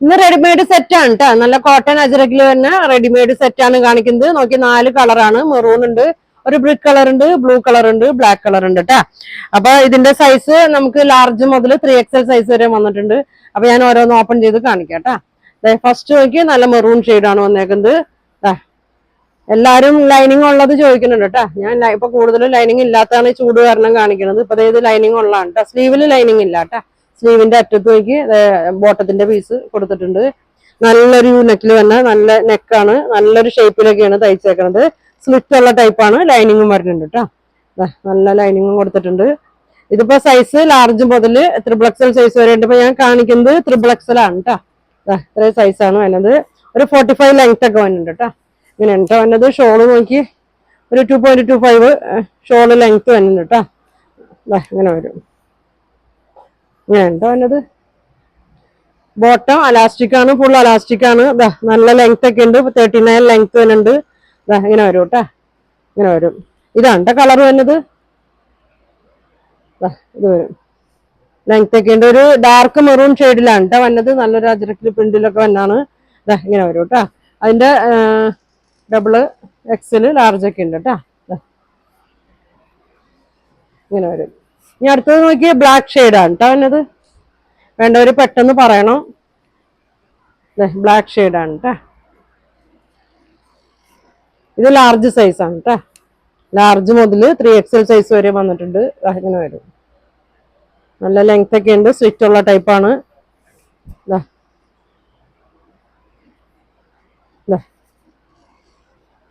ഇന്ന് readymade set ആണ് കേട്ടോ. നല്ല കോട്ടൺ അജറക്കിൽ തന്നെ റെഡിമെയ്ഡ് സെറ്റ് ആണ് കാണിക്കുന്നത്. നോക്കി 4 കളറാണ്. മെറൂൺ ഉണ്ട്, ഒരു ബ്രിക്ക് കളർ ഉണ്ട്, ബ്ലൂ കളർ ഉണ്ട്, ബ്ലാക്ക് കളർ ഉണ്ട് കേട്ടോ. അപ്പൊ ഇതിന്റെ സൈസ് നമുക്ക് ലാർജ് മുതൽ 3XL സൈസ് വരെ വന്നിട്ടുണ്ട്. അപ്പൊ ഞാൻ ഓരോന്ന് ഓപ്പൺ ചെയ്ത് കാണിക്കാം കേട്ടോ. ഫസ്റ്റ് നോക്കി നല്ല മെറൂൺ ഷെയ്ഡാണ് വന്നേക്കുന്നത്. എല്ലാരും ലൈനിങ് ഉള്ളത് ചോദിക്കുന്നുണ്ട് കേട്ടോ. ഞാൻ ഇപ്പൊ കൂടുതൽ ലൈനിങ് ഇല്ലാത്തതാണ് ചൂട് കാരണം കാണിക്കുന്നത്. ഇപ്പൊ ഇത് ലൈനിങ് ഉള്ളതാണ് കേട്ടോ. സ്ലീവില് ലൈനിങ് ഇല്ല കേട്ടോ. സ്ലീവിന്റെ അറ്റത്ത് നോക്കി ബോട്ടത്തിന്റെ പീസ് കൊടുത്തിട്ടുണ്ട്. നല്ലൊരു നെക്കിൽ തന്നെ നല്ല നെക്കാണ്, നല്ലൊരു ഷേപ്പിലൊക്കെയാണ് തയ്ച്ചേക്കുന്നത്. സ്ലിറ്റ് ഉള്ള ടൈപ്പാണ്. ലൈനിങ്ങും വരുന്നുണ്ട് കേട്ടോ. നല്ല ലൈനിങ്ങും കൊടുത്തിട്ടുണ്ട്. ഇതിപ്പോ സൈസ് ലാർജ് മുതൽ XXL സൈസ് വരെ ഉണ്ട്. ഇപ്പൊ ഞാൻ കാണിക്കുന്നത് XXL ആണ് കേട്ടോ. ഇത്രയും സൈസാണ് വരുന്നത്. ഒരു 45 ലെങ്ത് ഒക്കെ വരുന്നുണ്ട് കേട്ടോ. ഇങ്ങനെ കേട്ടോ വന്നത്. ഷോള് നോക്കി ഒരു 2.25 ഷോള് ലെങ്ത് വരുന്നുണ്ട് കേട്ടോ. ഇങ്ങനെ വരും. ഇങ്ങനെ കേട്ടോ വന്നത്. ബോട്ടം അലാസ്റ്റിക് ആണ്, ഫുൾ അലാസ്റ്റിക് ആണ്. നല്ല ലെങ്ത് ഒക്കെ ഉണ്ട്. 39 ലെങ്ത് വരുന്നുണ്ട്. ഇങ്ങനെ വരും കേട്ടോ. ഇങ്ങനെ വരും. ഇതാണ് കളർ വരുന്നത്. ഇത് വരും. ലെങ്ത് ഒക്കെ ഉണ്ട്. ഒരു ഡാർക്ക് മെറൂൺ ഷെയ്ഡിലാണ് കേട്ടോ വന്നത്. നല്ലൊരു അജറക്കിൽ പ്രിന്റിലൊക്കെ വന്നാണ്. ഇങ്ങനെ വരും കേട്ടോ. അതിന്റെ XXL ലാർജ് ഒക്കെ ഉണ്ട് കേട്ടോ. ഇങ്ങനെ വരും. ഇനി അടുത്തത് നോക്കിയാൽ ബ്ലാക്ക് ഷെയ്ഡാണ് കേട്ടോ വന്നത്. വേണ്ടവര് പെട്ടെന്ന് പറയണം. ബ്ലാക്ക് ഷെയ്ഡാണ് കേട്ടോ. ഇത് ലാർജ് സൈസ് ആണ് കേട്ടോ. ലാർജ് മുതൽ 3XL സൈസ് വരെ വന്നിട്ടുണ്ട്. ഇങ്ങനെ വരും. നല്ല ലെങ്ത് ഒക്കെ ഉണ്ട്. സ്ലിറ്റ് ഉള്ള ടൈപ്പാണ്.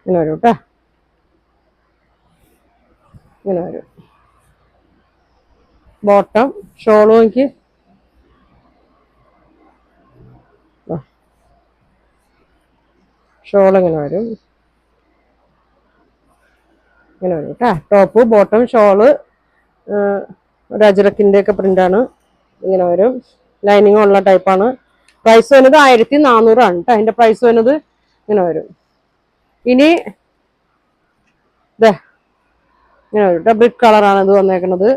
ഇങ്ങനെ വരും കേട്ടോ. ഇങ്ങനെ വരും. ബോട്ടം ഷോള് നോക്കി ഷോൾ ഇങ്ങനെ വരും. ഇങ്ങനെ വരും കേട്ടോ. ടോപ്പ് ബോട്ടം ഷോള് ഒരു അജറക്കിന്റെ ഒക്കെ പ്രിന്റാണ്. ഇങ്ങനെ വരും. ലൈനിങ് ഉള്ള ടൈപ്പാണ്. പ്രൈസ് വരുന്നത് 1400 ആണ് കേട്ടോ. അതിന്റെ പ്രൈസ് വരുന്നത് ഇങ്ങനെ വരും. ഇനി ഇങ്ങനെ വരും കേട്ടോ. ബ്രിക്ക് കളറാണ് ഇത് വന്നേക്കുന്നത്.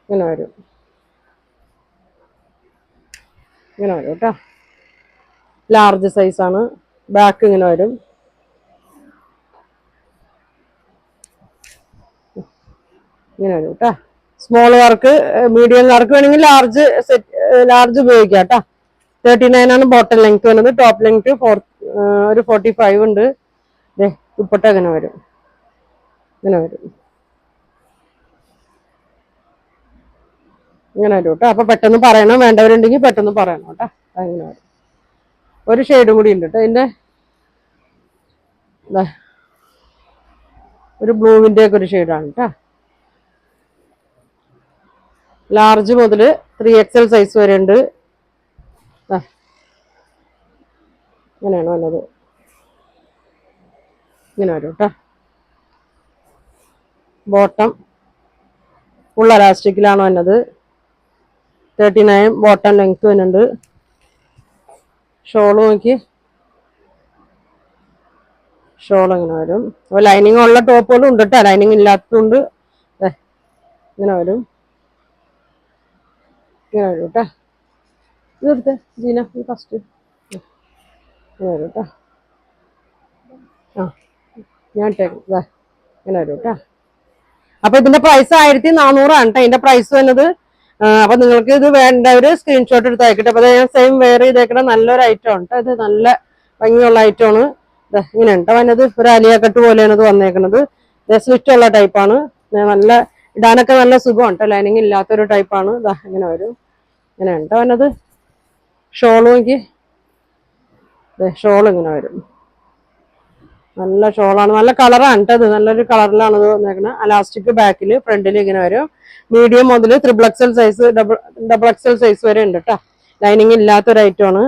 ഇങ്ങനെ വരും. ഇങ്ങനെ വരും കേട്ടോ. ലാർജ് സൈസാണ്. ബാക്ക് ഇങ്ങനെ വരും. ഇങ്ങനെ വരും കേട്ടോ. സ്മോൾ വർക്ക് മീഡിയം വർക്ക് വേണമെങ്കിൽ ലാർജ് ഉപയോഗിക്കാം കേട്ടോ. 39 ആണ് ബോട്ടം ലെങ്ത് വരുന്നത്. ടോപ്പ് ലെങ്ത് ഒരു 45 ഉണ്ട്. ദുപ്പട്ട ഇങ്ങനെ വരും. ഇങ്ങനെ വരും. ഇങ്ങനെ വരും കേട്ടോ. അപ്പൊ പെട്ടെന്ന് പറയണം. വേണ്ടവരുണ്ടെങ്കിൽ പെട്ടെന്ന് പറയണം കേട്ടോ. അങ്ങനെ വരും. ഒരു ഷെയ്ഡും കൂടി ഉണ്ട് കേട്ടോ. ഇതിന്റെ ഒരു ബ്ലൂവിന്റെ ഒക്കെ ഒരു ഷെയ്ഡാണ് കേട്ടോ. ലാർജ് മുതൽ 3XL സൈസ് വരെ ഉണ്ട്. ഇങ്ങനെയാണ് വന്നത്. ഇങ്ങനെ വരും കേട്ടോ. ബോട്ടം ഫുൾ അലാസ്റ്റിക്കിലാണ് വന്നത്. 39 ബോട്ടം ലെങ്ത് വരുന്നുണ്ട്. ഷോള് നോക്കി ഷോൾ ഇങ്ങനെ വരും. അപ്പോൾ ലൈനിങ് ഉള്ള ടോപ്പുകളും ഉണ്ട് കേട്ടോ. ലൈനിങ് ഇല്ലാത്തതുകൊണ്ട് ഇങ്ങനെ വരും. ഇങ്ങനെ വരും കേട്ടോ. ഇതെടുത്ത് ജീന ഈ ഫസ്റ്റ് ഇങ്ങനെ വരും കേട്ടോ. ഞാൻ ഇട്ടേക്കും. ഇങ്ങനെ വരും കേട്ടോ. അപ്പൊ ഇതിന്റെ പ്രൈസ് 1400 ആണ് കേട്ടോ. ഇതിന്റെ പ്രൈസ് വന്നത്. അപ്പൊ നിങ്ങൾക്ക് ഇത് വേണ്ടവര് സ്ക്രീൻഷോട്ട് എടുത്ത് അയക്കട്ടെ. അപ്പൊ ഞാൻ സെയിം വെയർ ചെയ്തേക്കണ നല്ലൊരു ഐറ്റം ആണ് കേട്ടോ. ഇത് നല്ല ഭംഗിയുള്ള ഐറ്റമാണ്. ഇങ്ങനെ ഉണ്ടോ വന്നത്. ഒരു അലിയ കട്ട് പോലെയാണ് ഇത് വന്നേക്കുന്നത്. സ്ലിറ്റ് ഉള്ള ടൈപ്പാണ്. നല്ല ഇടാനൊക്കെ നല്ല സുഖമാണ് കേട്ടോ. ലൈനിങ് ഇല്ലാത്തൊരു ടൈപ്പാണ്. ഇങ്ങനെ വരും. ഇങ്ങനെ ഉണ്ടോ വന്നത്. ഷോൾ നോക്കി ഷോൾ ഇങ്ങനെ വരും. നല്ല ഷോളാണ്. നല്ല കളറാണ് കേട്ടോ. ഇത് നല്ലൊരു കളറിലാണ് ഇത് വന്നേക്കുന്നത്. അലാസ്റ്റിക് ബാക്കില് ഫ്രണ്ടിൽ ഇങ്ങനെ വരും. മീഡിയം മുതൽ XXL സൈസ് XXL സൈസ് വരെ ഉണ്ട് കേട്ടോ. ലൈനിങ് ഇല്ലാത്തൊരു ഐറ്റമാണ്.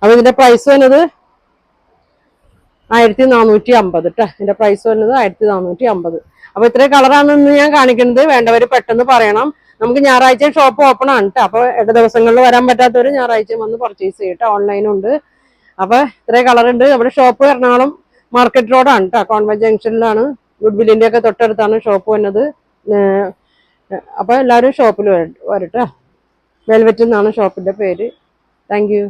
അപ്പൊ ഇതിന്റെ പ്രൈസ് വരുന്നത് 1450 കേട്ടോ. ഇതിന്റെ പ്രൈസ് വരുന്നത് 1450. അപ്പൊ ഇത്രയും കളറാണെന്ന് ഞാൻ കാണിക്കുന്നത്. വേണ്ടവര് പെട്ടെന്ന് പറയണം. നമുക്ക് ഞായറാഴ്ച ഷോപ്പ് ഓപ്പൺ ആണ് കേട്ടോ. അപ്പൊ 8 ദിവസങ്ങളിൽ വരാൻ പറ്റാത്തവര് ഞായറാഴ്ച വന്ന് പർച്ചേസ് ചെയ്യട്ടോ. ഓൺലൈനും ഉണ്ട്. അപ്പൊ ഇത്രയും കളർ ഉണ്ട്. നമ്മുടെ ഷോപ്പ് എറണാകുളം മാർക്കറ്റ് റോഡാണ് കേട്ടോ. കോൺവെന്റ് ജംഗ്ഷനിലാണ്. ഗുഡ്വില്ലിന്റെ ഒക്കെ തൊട്ടടുത്താണ് ഷോപ്പ് വന്നത്. അപ്പൊ എല്ലാവരും ഷോപ്പിൽ വരട്ടെ. വെൽവെറ്റ് എന്നാണ് ഷോപ്പിന്റെ പേര്. Thank you.